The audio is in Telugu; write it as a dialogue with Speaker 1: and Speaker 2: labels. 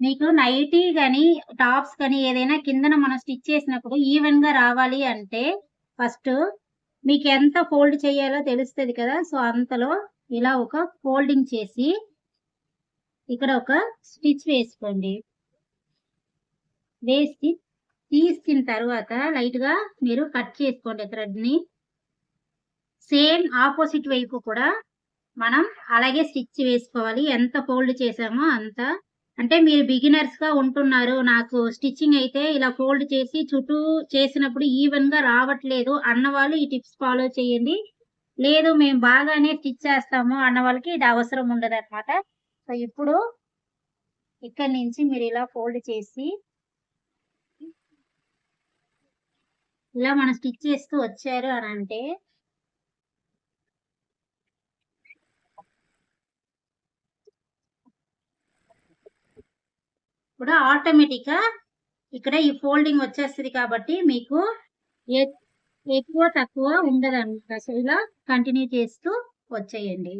Speaker 1: మీకు నైటీ గాని, టాప్స్ కానీ ఏదైనా కిందన మనం స్టిచ్ చేసినప్పుడు ఈవెన్‌గా రావాలి అంటే ఫస్ట్ మీకెంత ఫోల్డ్ చేయాలో తెలుస్తది కదా! సో, అంతలో ఇలా ఒక ఫోల్డింగ్ చేసి ఇక్కడ ఒక స్టిచ్ వేసుకోండి. వేసి తీసిన తర్వాత లైట్‌గా మీరు కట్ చేసుకోండి థ్రెడ్‌ని. సేమ్ ఆపోజిట్ వైపు కూడా మనం అలాగే స్టిచ్ వేసుకోవాలి. ఎంత ఫోల్డ్ చేసామో అంత. అంటే మీరు బిగినర్స్‌గా ఉంటున్నారు. నాకు స్టిచ్చింగ్ అయితే ఇలా ఫోల్డ్ చేసి చుట్టూ చేసినప్పుడు ఈవెన్‌గా రావట్లేదు అన్నవాళ్ళు ఈ టిప్స్ ఫాలో చేయండి. లేదు మేము బాగానే స్టిచ్ చేస్తాము అన్న వాళ్ళకి ఇది అవసరం ఉండదనమాట. సో, ఇప్పుడు ఇక్కడి నుంచి మీరు ఇలా ఫోల్డ్ చేసి ఇలా మనం స్టిచ్ చేస్తూ వచ్చారు అనంటే ఇప్పుడు ఆటోమేటిక్‌గా ఇక్కడ ఈ ఫోల్డింగ్ వచ్చేస్తది కాబట్టి మీకు ఎ ఎక్కువ, తక్కువ ఉండదనమాట. సో, ఇలా కంటిన్యూ చేస్తూ వచ్చేయండి.